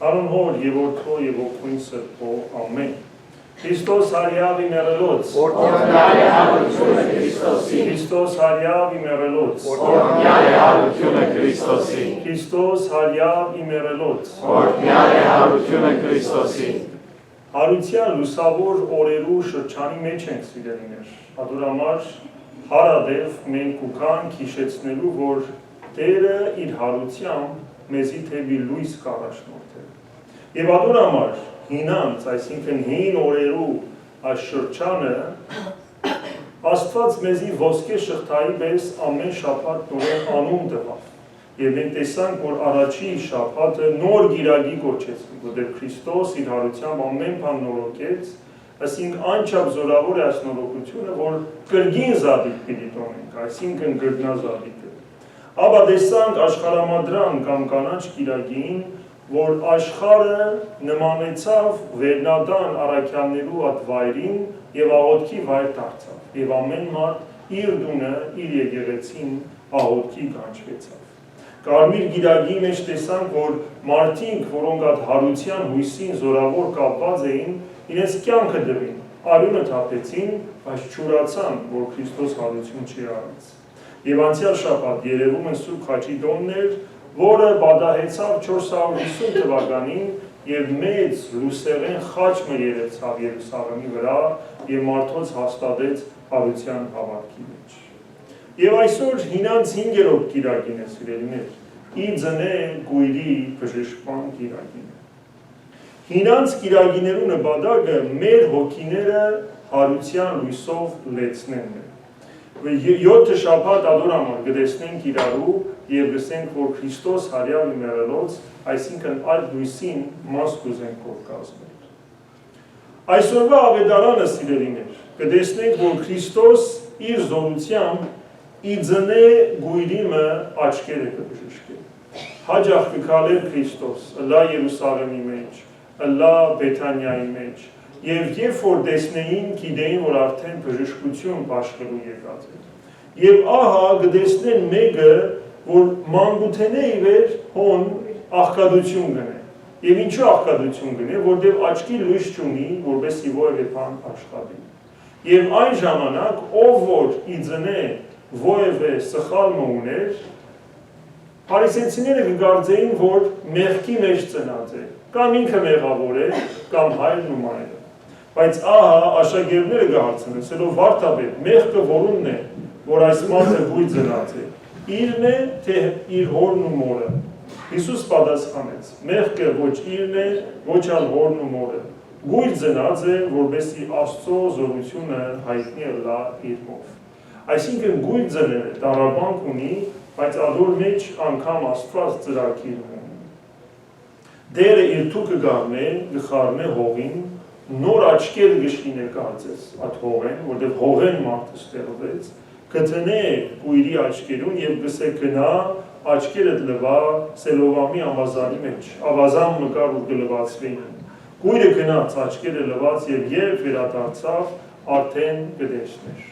Հանուն Հոր եւ Որդու եւ Ոգին Սրբո ամեն Քրիստոս հարյավ իմերելոց Օրհնյալ է հարությունը Քրիստոսի Քրիստոս հարյավ իմերելոց Օրհնյալ է հարությունը Քրիստոսի Քրիստոս հարյավ իմերելոց Օրհնյալ է հարությունը Քրիստոսի Հարության լուսավոր օրերու շրջանի մեջ ենք սիրելիներ Ադորամար հարադև մենք ուքան հիշեցնելու որ Տերը իր հարությամբ մեզի թեւի լույս կառաջնորդել Եվ ադորամար հինանց, այսինքն հին օրերու այս շրջանը Աստված մեզի ոսկե շղթայի պես ամեն շաբաթ նորեն անուն տվավ Եվ մենք տեսանք, որ առաջի շաբաթը նոր գիրագի կոչեցին, որտեղ Քրիստոս իր հարությամբ ամեն բան նորոգեց, այսինքն անչափ զորավոր է այս նորոգությունը, որ կրկին զավիթ պիտի տոնենք, այսինքն գրգնազավիթը։ Ապա տեսանք աշխարհամադրան կամ կանաչ գիրագին, որ աշխարհը նմանեցավ վերնադան առաքյաններու այդ վայրին եւ աղոթքի վայր դարձավ եւ ամեն մարդ իր դունը իր եկեղեցին աղոթքի կանչվեցավ Կարմիր գիրագի մեջ տեսանք որ մարդիկ որոնք այդ հարության հույսին զորավոր կապված էին իրենց կյանքը դրին արյունը թափեցին բայց չուրացան որ Քրիստոս հարություն չի արած եւ անցյալ շաբաթ երևում են Սուրբ Խաչիդոններ որը բադահեցավ 450 թվականին եւ մեծ լուսերեն խաչը երևցավ Երուսաղեմի վրա եւ մարդոց հաստատեց հարության հավատքի մեջ։ Եվ այսօր հինանց 5-րդ գիրագին է սիրելիներ՝ ի ձնե գույրի բժշկման գիրագին է։ Հինանց գիրագիներու նպատակը մեր հոգիները հարության լույսով լեցնելն է։ 7 շաբաթ ադորամար գտեսնենք իրարու եւ գսենք որ Քրիստոս հարյալ իմերելոց, այսինքն այդ լույսին մաս կուզենք որ կազմել։ Այսօրվա ավետարանը սիրելիներ, կտեսնենք որ Քրիստոս իր զորությամբ ի ձնե գույրիմը աչքերը կբժշկի։ Հաջող կգալեր Քրիստոս, ըլլա Երուսաղեմի մեջ, ըլլա Բեթանիայի մեջ, եւ երբ որ տեսնեին, գիտեին որ արդեն բժշկություն աշխարհու եկած է։ Եվ ահա կտեսնեն մեկը, որ մանկութենեի վեր հոն աղքատություն գնե։ Եվ ինչու աղքատություն գնե, որտեղ աչքի լույս չունի, որպեսզի որևէ բան աշխատի։ Եվ այն ժամանակ, ով որ իձնե որևէ սխալ ուներ, փարիսեցիները կգարձեին, որ մեղքի մեջ ծնած է, կամ ինքը մեղավոր է, կամ հայրն ու մայրը։ Բայց ահա աշակերտները կհարցնեն, ասելով վարդապետ, մեղքը որունն է, որ այս մարդը գույր ծնած է, իրն է, թե իր հորն ու մորը։ Հիսուս պատասխանեց, մեղքը ոչ իրն է, ոչ ալ հորն ու մորը։ Գույր ծնած է, որպեսզի Աստծո զորությունը հայտնի ըլլա իրմով։ Այսինքն գույր ծնելը տառապանք ունի, բայց ադոր մեջ անգամ Աստված ծրագիր ունի։ Դերը իր թուքը գարնե, գխարնե հողին, նոր աչքեր գշկին է կարծես այդ հողեն, որտեղ հողեն մարդը ստեղծեց, կտնե գույրի աչքերուն եւ գսե գնա աչքերը լվա սելովամի ավազանի մեջ, ավազան մկար ու գլվածվին։ Գույրը գնաց աչքերը լված եւ երբ վերադարձավ արդեն կտեսներ։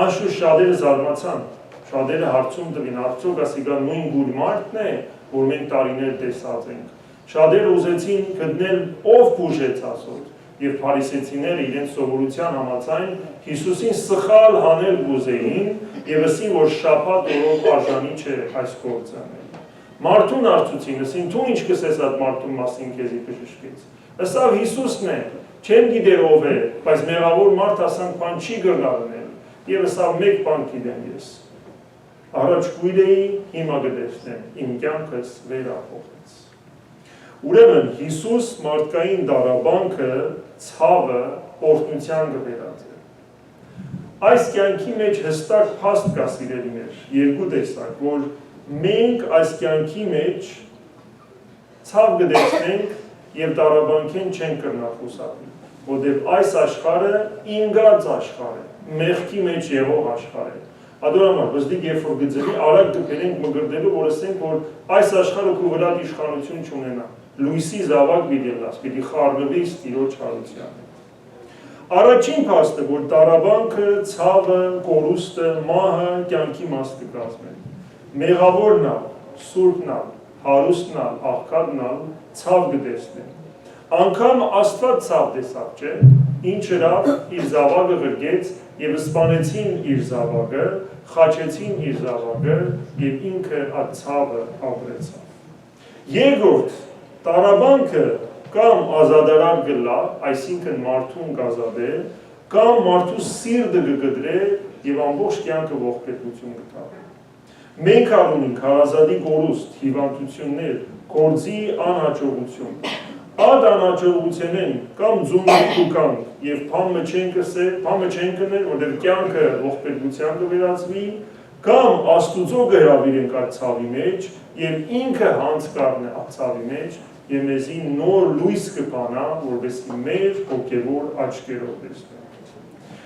Անշուշտ շատերը զարմացան, շատերը հարցում տվին, արդյոք ասիկա նույն գույր մարդն է, որ մենք տարիներ տեսած ենք։ Շատերը ուզեցին գտնել ով բուժեց ասոց, եւ փարիսեցիները իրենց սովորության համաձայն Հիսուսին սխալ հանել գուզեին եւ ասին, որ շաբաթ օրով արժանի չէ այս գործը անել։ Մարդուն արծուցին, ասին, դու ինչ կսես այդ մարդու մասին քեզի բժշկեց։ Ասավ Հիսուսն է, չեմ գիտեր ով է, բայց մեղավոր մարդ ասանք բան չի գարնել, եւ ասավ մեկ բան գիտեմ ես։ Առաջ գույր էի, հիմա կտեսնեմ, իմ կյանքս վերափոխեց։ Ուրեմն Հիսուս մարդկային դարաբանքը ցավը օրհնության կվերածի։ Այս կյանքի մեջ հստակ փաստ կա սիրելիներ, երկու տեսակ, որ մենք այս կյանքի մեջ ցավ կտեսնենք եւ դարաբանքեն չենք կրնա խուսափի, որտեղ այս աշխարհը ինգած աշխարհ է, մեղքի մեջ եղող աշխարհ է։ Ադորամար, բստիկ երբ որ գծելի արագ կբերենք մգրդելու, որ ասենք, որ այս աշխարհը քո վրա իշխանություն չունենա։ Լույսի զավակ պիտի լաս, պիտի խառնվի Տիրոջ հարության։ Առաջին փաստը, որ տառաբանքը, ցավը, կորուստը, մահը կյանքի մաս կկազմեն։ Մեղավորն ալ, սուրբն ալ, հարուստնալ, աղքատնալ, ցավ գտեսնեն։ Անկամ Աստված ցավ տեսավ, չէ՞, ինչ հրավ իր զավակը գրգեց եւ սպանեցին իր զավակը, խաչեցին իր զավակը եւ ինքը այդ ցավը ապրեցավ։ Երկրորդ տարաբանքը կամ ազադարար գլա, այսինքն մարդուն գազադել, կամ մարդու սիրտը գգդրե եւ ամբողջ կյանքը ողբերգություն գտա։ Մենք առունենք հարազատի կորուստ, հիվանդություններ, գործի անհաջողություն։ Այդ անհաջողությունեն կամ ձուննիկ ու կանք եւ փամը չեն կներ, որտեղ կյանքը ողբերգության կվերածվի, կամ Աստուծո գրավիրենք այդ ցավի մեջ եւ ինքը հանց կառնե այդ ցավի մեջ եւ մեզի նոր լույս կփանա, որովհետեւ մեր հոգեվոր աչքերով տեսնենք։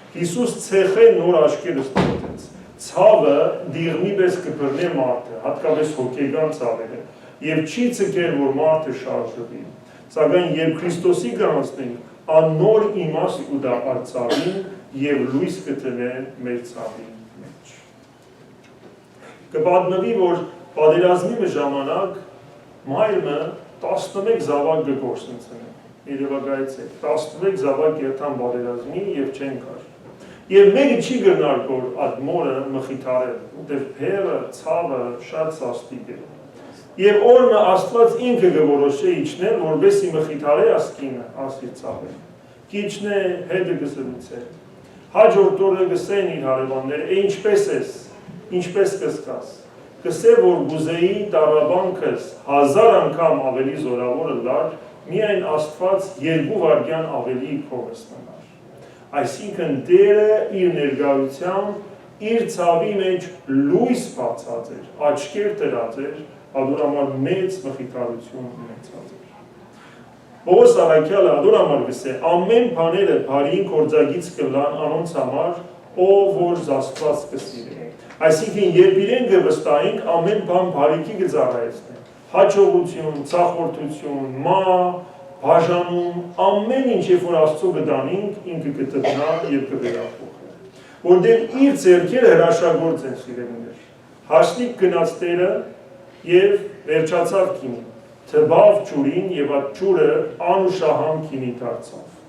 Հիսուս ցեխե նոր աչքեր ստացեց։ Ցավը դիղմի պես կբռնի մարդը, հատկապես հոգեգան ցավերը, եւ չի ցկեր, որ մարդը շարժվի։ Սակայն երբ Քրիստոսի գանցնենք, աննոր իմաստ կուտա այդ ցավին եւ լույս կտնե մեր ցավի մեջ։ Կպատմվի, որ պատերազմի ժամանակ մայրը 11 զավակ գործընծել։ Երևակայեցեք, 11 զավակ երթան պատերազմի եւ չեն կար։ Եվ մեկը չի գնար, որ այդ մորը մխիթարել, ուտև փերը, ցավը շատ սաստիկ է։ Եվ օրը Աստված ինքը գորոշե իջնել, որբեսի մխիթարե ասկինը, ասի ցավը։ Կիչնե հետը գսելուցե։ Հաջորդ օրը գսեն իր հարևանները, ինչպես ես, ինչպես կսկաս։ Գսե, որ գուզեի տարաբանքս 1000 անգամ ավելի զորավոր լար, միայն Աստված 2 վայրկյան ավելի քովս մնար։ Այսինքն Տերը իր ներկայությամբ իր ցավի մեջ լույս բացած էր, աչքեր տրած էր, adorամար մեծ մխիթարություն ունեցած էր։ Պողոս առաքյալը adorամար գսե, ամեն բաները բարի գործագից կլան անոնց համար, ով որ Աստված կսիրի։ Այսինքն երբ իրեն կվստահենք, ամեն բան բարիքի կծառայեցնեն։ Հաջողություն, ցախորտություն, բաժանում, ամեն ինչ երբ որ Աստծո կդանենք, ինքը կտնա եւ կվերափոխի։ Որտեղ իր ձեռքերը հրաշագործ են սիրելիներ։ Հաշտիկ գնաց Տերը եւ վերջացավ քինի։ Թվավ ջուրին եւ այդ ջուրը անուշահամ քինի դարձավ։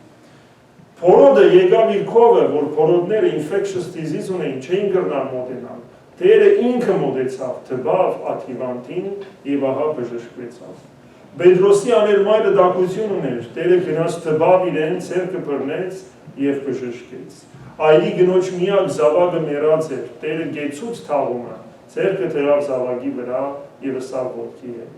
Փորոդը եկավ իր քովը, որ փորոդները infectious disease ունեին, չէին կրնալ մոտենալ։ Տերը ինքը մոտեցավ, թվավ այդ հիվանդին եւ ահա բժշկվեցավ։ Պետրոսի աներմայրը դակություն ուներ, Տերը գնաց թվավ իրեն, ցերկը բռնեց եւ բժշկեց։ Այլի գնոջ միակ զավակը մեռած էր, Տերը գեցուց թաղումը, ցերկը թրավ զավակի վրա եւ սա ոտքի է։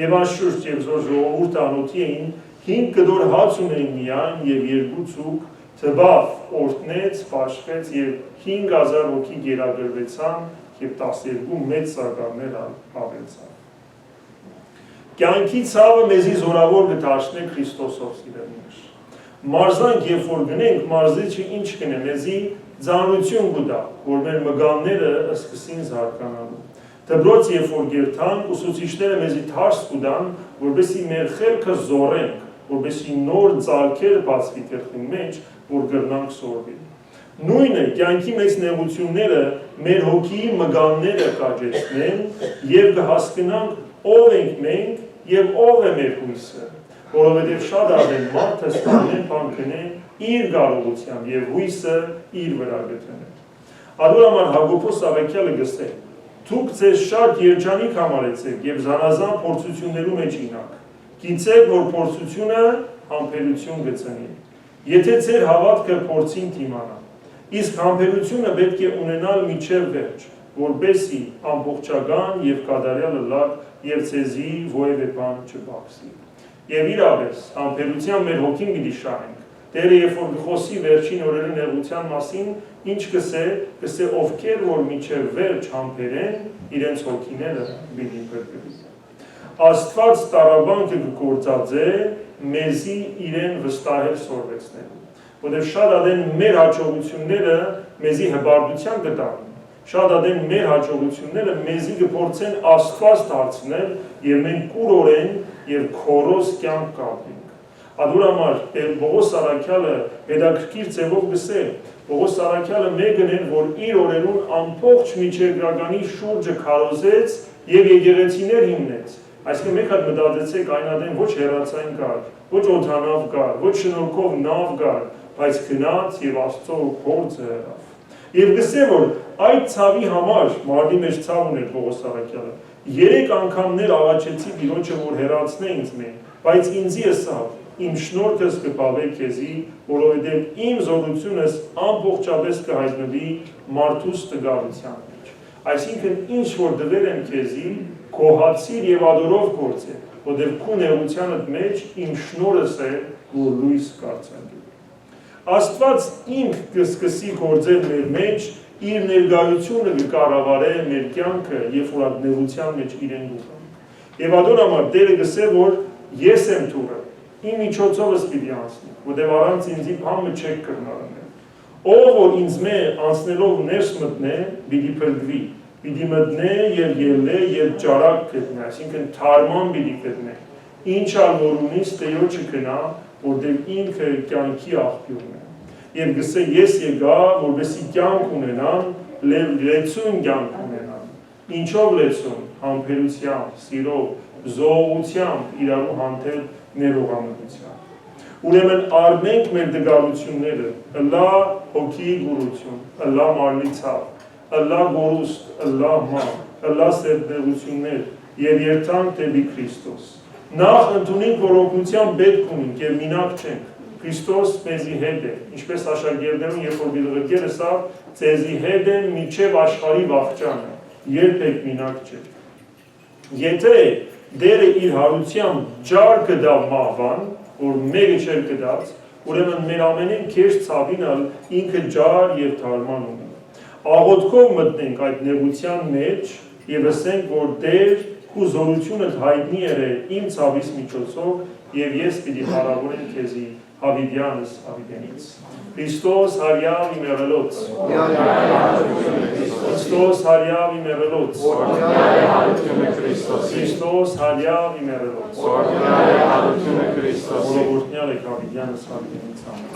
Եվ անշուշտ եւ զոր ժողովուրդը անոթի էին, 5 կդոր հաց ունեին միայն եւ 2 ցուկ, թվավ օրտնեց, պաշտվեց եւ 5000 հոգի գերագրվեցան եւ 12 մեծ սակարներ ավելցան։ Կյանքի ցավը մեզի զորավոր կդաշնե Քրիստոսով սիրելիներ։ Մարզանք երբ որ գնենք, մարզիչը ինչ կնե, մեզի ծանրություն կտա, որ մեր մգանները սկսին զարգանալու։ Դպրոց երբ որ գերտան, ուսուցիչները մեզի թարս կտան, որպեսզի մեր խելքը զորենք, որպեսզի նոր ծալքեր բացվի գլխի մեջ, որ գրնանք սորվի։ Նույնը կյանքի մեծ նեղությունները մեր հոգիի մգանները կաճեցնեն եւ կհասկանանք ով ենք մենք եւ ով է մեր հույսը, որովհետեւ շատ արդեն մարդը ստանեն բանկնեն իր կարողությամբ եւ հույսը իր վրա գտնեն։ Adorամար Հակոբոս Ավեկյալը գսե. Դուք ձեզ շատ երջանիկ համարեցեք եւ զանազան փորձություններու մեջ ինաք։ Գիտեք, որ փորձությունը համբերություն գծնի։ Եթե ձեր հավատքը փորձին դիմանա, իսկ համբերությունը պետք է ունենալ միջև վերջ, որբեսի ամբողջական եւ կատարյալ լավ եւ ցեզի ովևէ բան չբացի։ Եվ իրապես համբերության մեր հոգին պիտի շահենք։ Տերը երբ որ խոսի վերջին օրերի նեղության մասին, ինչ կսե ովքեր որ միջև վերջ համբերեն, իրենց հոգիները պիտի փրկվի։ Աստված տարաբանքը գործածե մեզի իրեն վստահել սորվեցնելու։ Որտեղ շատ ադեն մեր հաջողությունները մեզի հբարդության կտան։ Շատ ադեն մեր հաջողությունները մեզի կփորձեն Աստված դարձնել եւ մենք կուրորեն եւ քորոս կյանք կապենք։ Adorամար Պողոս Առաքյալը հետաքրքիր ձևով գսել, Պողոս Առաքյալը մեկն էր, որ իր օրերուն ամբողջ միջերգրականի շուրջը քարոզեց եւ եկեղեցիներ հիմնեց Այսինքն մեկ հատ մտածեցեք այն ադեն ոչ հեռացային կար, ոչ օդանավ կար, ոչ շնորհքով նավ կար, բայց գնաց եւ Աստծո փորձը եղավ։ Եվ գսե որ այդ ցավի համար մարդի մեջ ցավ ուներ Պողոս Առաքյալը։ 3 անգամներ աղաչեցի Տիրոջը որ հեռացնե ինձ մեզ, բայց ինձի ըսավ իմ շնորհքս կպավե քեզի, որովհետև իմ զորությունս ամբողջապես կհայտնվի մարդուս տգարության մեջ։ Այսինքն ինչ որ դվել եմ քեզի, կոհացիր եւ ադորով գործե, որովհետև քո նեղությանդ մեջ իմ շնորհս է, որ լույս կարձակի։ Աստված ինք կսկսի գործել մեր մեջ, իր ներկայությունը կկառավարե մեր կյանքը, երբ որ նեղության մեջ իրեն դուխան։ Եվ ադոր համար Տերը գսե որ ես եմ թուրը, իմ միջոցովս պիտի անցնի, որտեղ առանց ինձի բամը չեք կրնարնել։ Ով որ ինձ մե անցնելով ներս մտնե, պիտի փրկվի, պիտի մտնե եւ ելնե եւ ճարակ գտնե, այսինքն թարման պիտի գտնե։ Ինչ ալ որ ունի Տեոջը գնա, որտեղ ինքը կյանքի աղբյուրն է։ Եվ գսե ես եկա, որովհետեւ կյանք ունենան, լեցուն կյանք ունենան։ Ինչով լեցուն, համբերությամբ, սիրով, զոհությամբ, իրարու հանդեպ ներողամտությամբ։ Ուրեմն արմենք մեր դգարությունները, ըլլա հոգի գուրություն, ըլլա մարմնի ցավ, ըլլա գորուստ, ըլլա ման, ըլլա սերտեղություններ եւ երթանք դեպի Քրիստոս։ Նախ ընդունենք, որ օգնության պետք ունենք եւ մինակ չենք։ Քրիստոս մեզի հետ է, ինչպես աշակերտներուն երբ որ դիլղրկերը սա ձեզի հետ են միջև աշխարհի վախճանը, երբեք մինակ չեք։ Եթե Դերը իր հարությամբ ջար կդա մահվան, որ մեկը չէր կդած, ուրեմն մեր ամենին քեշ ցավինալ ինքը ջար եւ թարման ունի։ Աղոթքով մտնենք այդ նեղության մեջ եւ ասենք, որ Տեր քու զորությունը հայտնի է իմ ցավիս միջոցով եւ ես պիտի հարավորեմ քեզի հավիդյանս հավիդենից։ Քրիստոս հարյավ իմ եղելոց։ Քրիստոս հարյավ իմ եղելոց։ Քրիստոս հարյավ իմ եղելոց։ Որովհետև հավիդյանս հավիդենից։